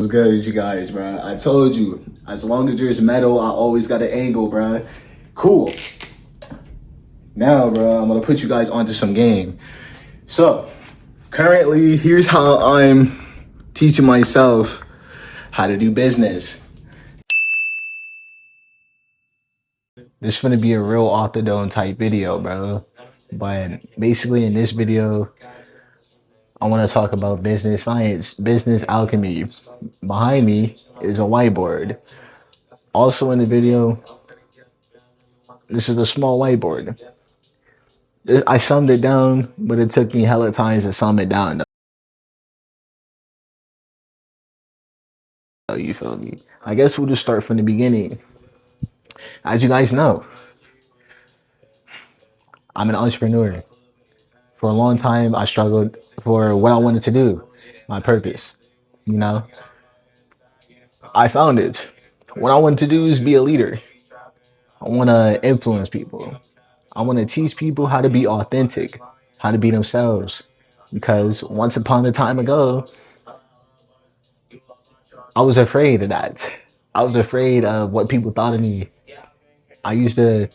What's good with you guys, bro? I told you, as long as there's metal, I always got an angle, bro. Cool. Now, bro, I'm gonna put you guys onto some game. So, currently, here's how I'm teaching myself how to do business. This is gonna be a real off the dome type video, bro. But basically, in this video, I want to talk about business science, business alchemy. Behind me is a whiteboard. Also in the video, this is a small whiteboard. I summed it down, but it took me hella times to sum it down. Though, you feel me? I guess we'll just start from the beginning. As you guys know, I'm an entrepreneur. For a long time, I struggled for what I wanted to do, my purpose. You know, I found it. What I wanted to do is be a leader. I want to influence people. I want to teach people how to be authentic, how to be themselves. Because once upon a time ago, I was afraid of that. I was afraid of what people thought of me. I used to.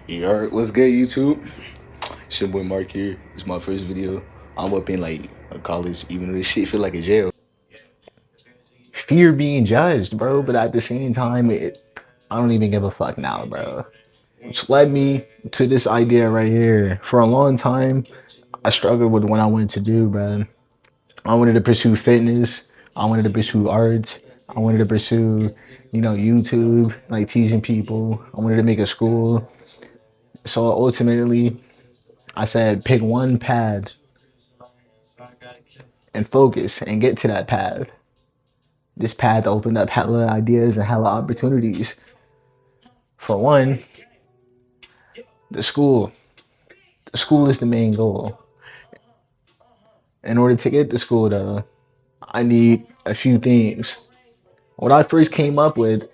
Yo, what's good, YouTube? It's your boy Mark here. It's my first video. I'm up in like a college, even though this shit feel like a jail. Fear being judged, bro. But at the same time, I don't even give a fuck now, bro. Which led me to this idea right here. For a long time, I struggled with what I wanted to do, bro. I wanted to pursue fitness. I wanted to pursue art. I wanted to pursue, YouTube, like teaching people. I wanted to make a school. So ultimately, I said, pick one path and focus and get to that path. This path opened up hella ideas and hella opportunities. For one, the school. The school is the main goal. In order to get to school, though, I need a few things. What I first came up with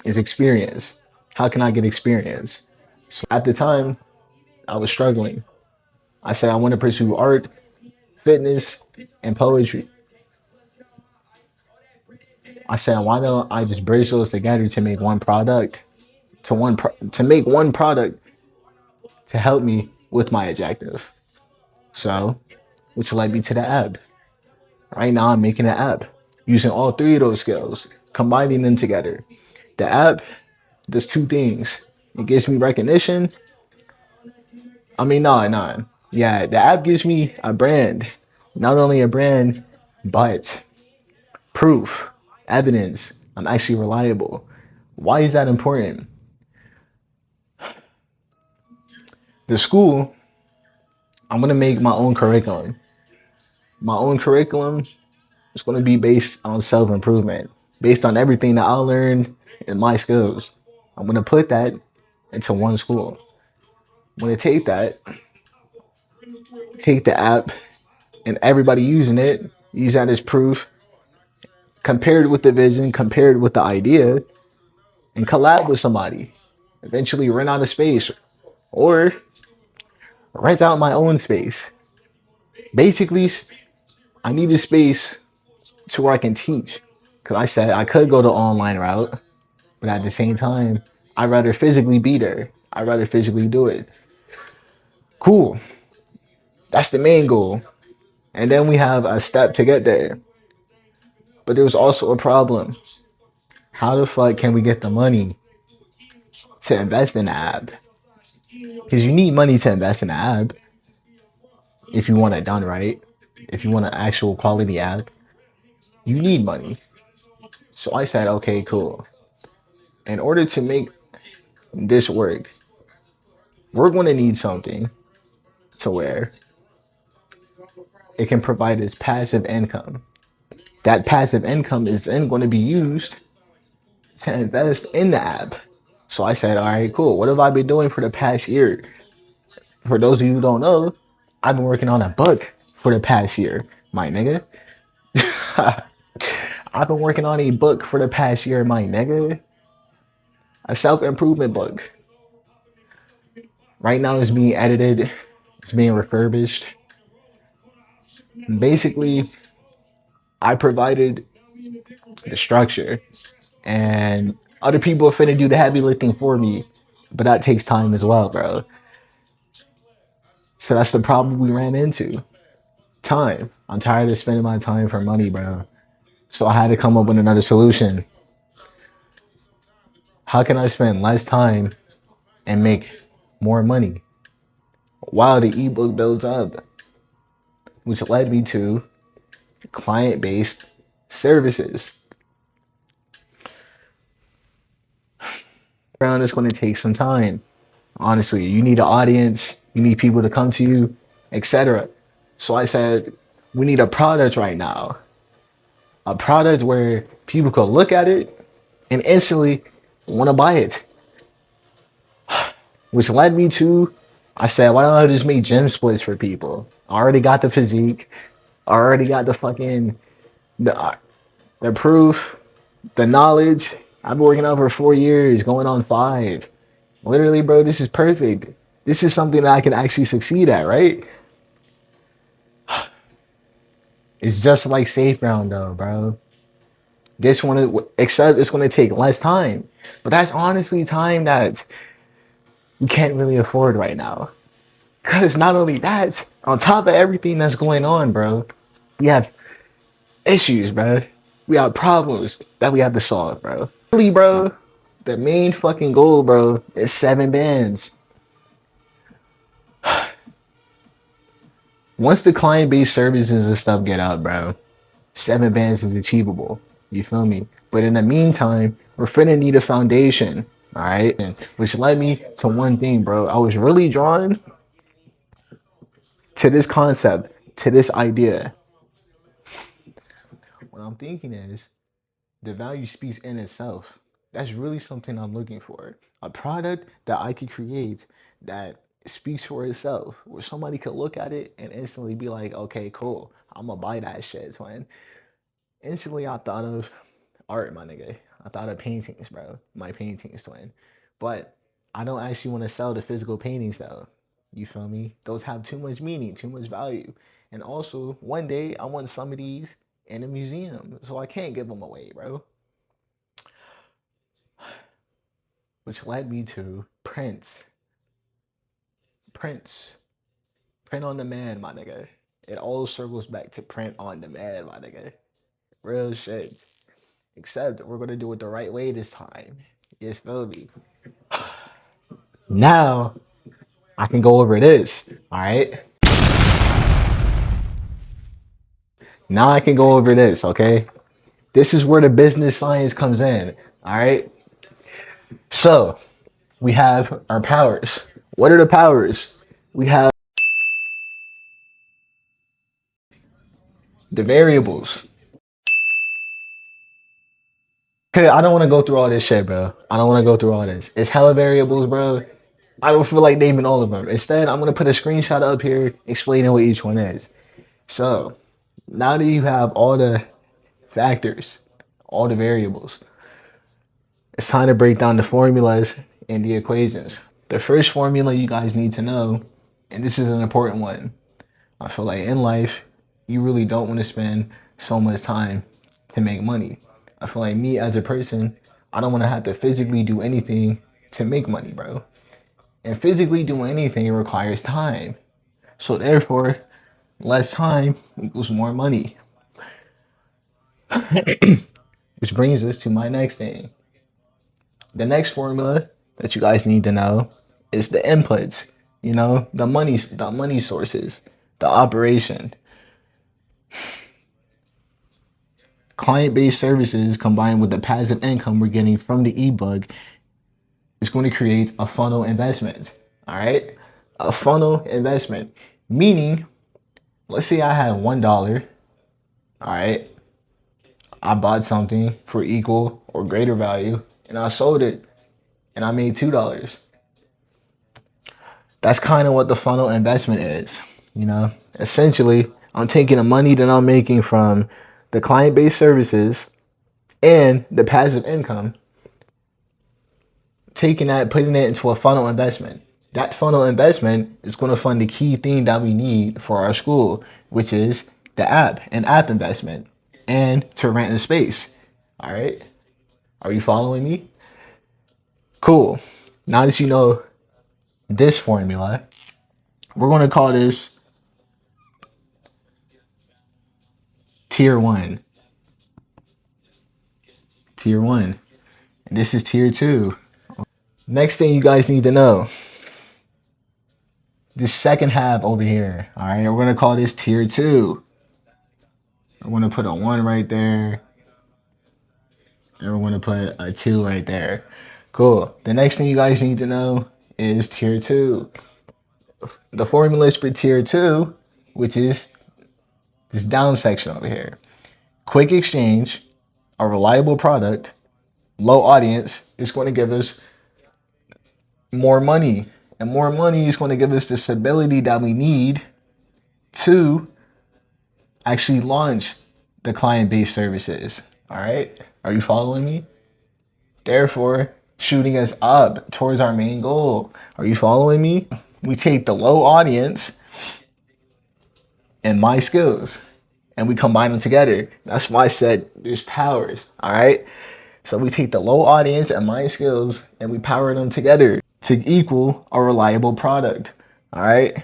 is experience. How can I get experience? So at the time, I was struggling. I said I want to pursue art, fitness, and poetry. I said, why don't I just bridge those together to make one product, to make one product to help me with my objective. So, which led me to the app. Right now, I'm making an app using all three of those skills, combining them together. The app does two things. It gives me recognition. No. Yeah, the app gives me a brand. Not only a brand, but proof, evidence. I'm actually reliable. Why is that important? The school, I'm going to make my own curriculum. My own curriculum is going to be based on self-improvement, based on everything that I learned and my skills. I'm going to put that into one school. I'm going to take the app and everybody using it, use that as proof, compared with the vision, compared with the idea, and collab with somebody. Eventually rent out a space or rent out my own space. Basically, I need a space to where I can teach. Because I said I could go the online route, but at the same time, I'd rather physically be there. I'd rather physically do it. Cool. That's the main goal. And then we have a step to get there. But there's also a problem. How the fuck can we get the money to invest in the app? Because you need money to invest in the app if you want it done right. If you want an actual quality app, you need money. So I said, okay, cool. In order to make this work, we're going to need something to where it can provide us passive income. That passive income is then going to be used to invest in the app. So I said, all right, cool. What have I been doing for the past year? For those of you who don't know, I've been working on a book for the past year, my nigga. I've been working on a book for the past year, my nigga. A self-improvement book. Right now it's being edited. It's being refurbished. Basically, I provided the structure, and other people are finna do the heavy lifting for me, but that takes time as well, bro. So that's the problem we ran into. Time. I'm tired of spending my time for money, bro. So I had to come up with another solution. How can I spend less time and make more money while the ebook builds up? Which led me to client-based services. It's going to take some time. Honestly, you need an audience, you need people to come to you, etc. So I said, we need a product right now. A product where people could look at it and instantly want to buy it. Which led me to, I said, why don't I just make gym splits for people? I already got the physique. I already got the fucking, the proof, the knowledge. I've been working out for 4 years, going on 5. Literally, bro, this is perfect. This is something that I can actually succeed at, right? It's just like Safe Ground, though, bro. This one, except it's going to take less time. But that's honestly time that you can't really afford right now. Because not only that, on top of everything that's going on, bro, we have issues, bro. We have problems that we have to solve, bro. Really, bro, the main fucking goal, bro, is 7 bands. Once the client-based services and stuff get out, bro, 7 bands is achievable. You feel me? But in the meantime, we're finna need a foundation, all right? Which led me to one thing, bro. I was really drawn to this concept, to this idea. What I'm thinking is, the value speaks in itself. That's really something I'm looking for. A product that I could create that speaks for itself, where somebody could look at it and instantly be like, okay, cool, I'm gonna buy that shit, twin. Instantly, I thought of art, my nigga. I thought of paintings, bro. My paintings, twin. But I don't actually want to sell the physical paintings, though. You feel me? Those have too much meaning, too much value. And also, one day, I want some of these in a museum, so I can't give them away, bro. Which led me to prints. Prints. Print on demand, my nigga. It all circles back to print on demand, my nigga. Real shit. Except we're gonna do it the right way this time. You feel me? Now I can go over this. Alright? Now I can go over this, okay? This is where the business science comes in. Alright? So we have our powers. What are the powers? We have the variables. Okay, I don't want to go through all this shit, bro. I don't want to go through all this. It's hella variables, bro. I don't feel like naming all of them. Instead, I'm going to put a screenshot up here explaining what each one is. So, now that you have all the factors, all the variables, it's time to break down the formulas and the equations. The first formula you guys need to know, and this is an important one. I feel like in life, you really don't want to spend so much time to make money. I feel like me as a person, I don't want to have to physically do anything to make money, bro. And physically doing anything requires time. So therefore, less time equals more money. Which brings us to my next thing. The next formula that you guys need to know is the inputs, you know, the money sources, the operation. Client-based services combined with the passive income we're getting from the ebook is going to create a funnel investment. All right, a funnel investment, meaning, let's say I had $1. All right, I bought something for equal or greater value, and I sold it, and I made $2. That's kind of what the funnel investment is. You know, essentially, I'm taking the money that I'm making from the client-based services and the passive income, taking that, putting it into a funnel investment. That funnel investment is going to fund the key thing that we need for our school, which is the app, an app investment. and to rent a space. All right. Are you following me? Cool. Now that you know this formula, we're going to call this tier one. Tier one. And this is tier two. Next thing you guys need to know, this second half over here. All right. We're going to call this tier two. We're going to put a 1 right there. And we're going to put a 2 right there. Cool. The next thing you guys need to know is tier 2. The formula is for tier 2, which is this down section over here. Quick exchange, a reliable product, low audience is going to give us more money. And more money is going to give us the stability that we need to actually launch the client-based services. All right? Are you following me? Therefore, shooting us up towards our main goal. Are you following me? We take the low audience and my skills and we combine them together. That's why I said there's powers. All right? So we take the low audience and my skills and we power them together to equal a reliable product. All right?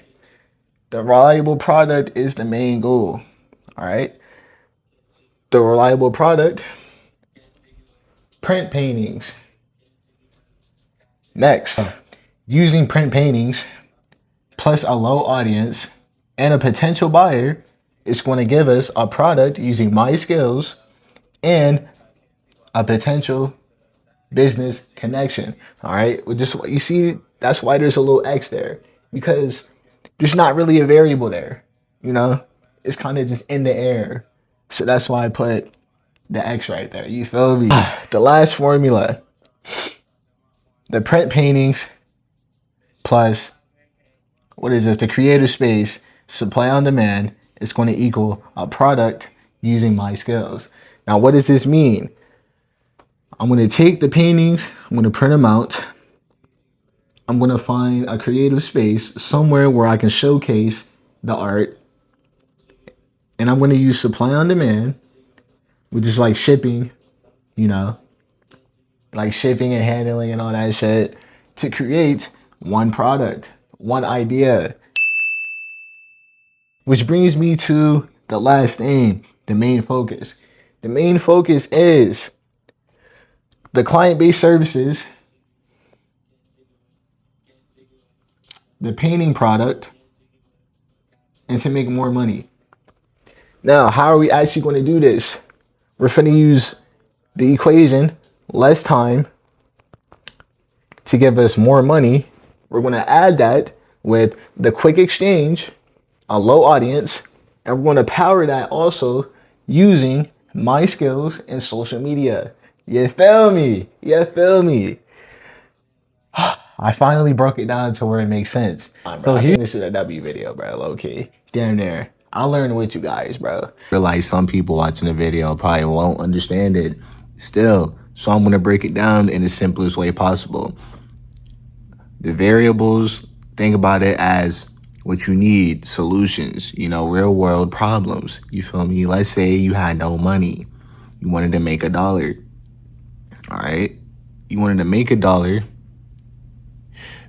The reliable product is the main goal. All right? The reliable product, print paintings. Next, using print paintings plus a low audience and a potential buyer is going to give us a product using my skills and a potential business connection. All right. Just you see, that's why there's a little X there, because there's not really a variable there. You know, it's kind of just in the air. So that's why I put the X right there. You feel me? The last formula, the print paintings plus, what is this? The creative space, supply on demand, is going to equal a product using my skills. Now, what does this mean? I'm going to take the paintings, I'm going to print them out. I'm going to find a creative space somewhere where I can showcase the art. And I'm going to use supply on demand, which is like shipping, you know, like shipping and handling and all that shit, to create one product, one idea. Which brings me to the last thing, the main focus. The main focus is the client-based services, the painting product, and to make more money. Now, how are we actually going to do this? We're going to use the equation, less time, to give us more money. We're going to add that with the quick exchange, a low audience, and we're going to power that also using my skills in social media. You feel me? You feel me? I finally broke it down to where it makes sense. So I think this is a W video, bro. Low key. Damn near. I learned with you guys, bro. Realize some people watching the video probably won't understand it still. So I'm going to break it down in the simplest way possible. The variables, think about it as what you need, solutions, you know, real world problems. You feel me? Let's say you had no money. You wanted to make $1. All right? You wanted to make $1.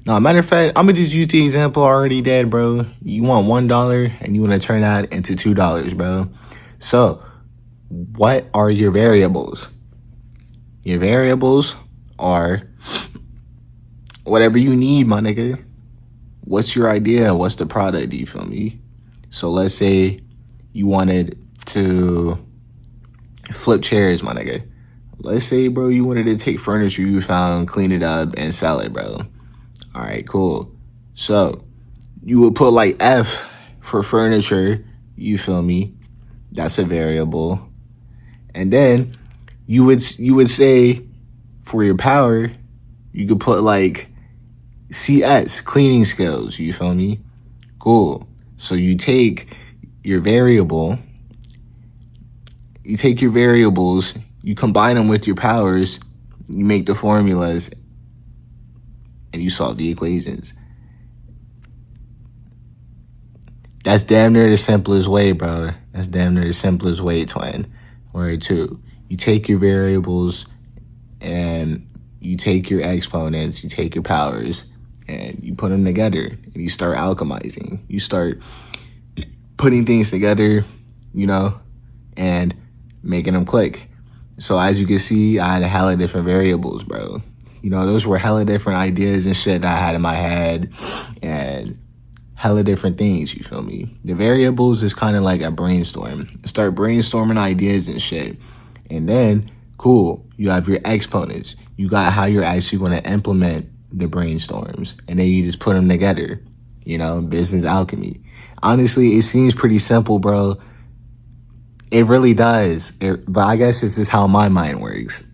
No, matter of fact, I'm going to just use the example I already did, bro. You want $1 and you want to turn that into $2, bro. So what are your variables? Your variables are whatever you need, my nigga. What's your idea? What's the product? Do you feel me? So let's say you wanted to flip chairs, my nigga. Let's say, bro, you wanted to take furniture you found, clean it up, and sell it, bro. All right, cool. So you would put like F for furniture. You feel me? That's a variable. And then you would say for your power, you could put like CS, cleaning skills. You feel me? Cool. So you take your variable, you take your variables, you combine them with your powers, you make the formulas, and you solve the equations. That's damn near the simplest way, bro. That's damn near the simplest way, twin. Word two, you take your variables and you take your exponents, you take your powers, and you put them together and you start alchemizing. You start putting things together, you know, and making them click. So as you can see, I had a hella different variables, bro. You know, those were hella different ideas and shit that I had in my head and hella different things, you feel me? The variables is kind of like a brainstorm. Start brainstorming ideas and shit. And then, cool, you have your exponents. You got how you're actually going to implement the brainstorms. And then you just put them together, you know, business alchemy. Honestly, it seems pretty simple, bro. It really does. But I guess it's just how my mind works.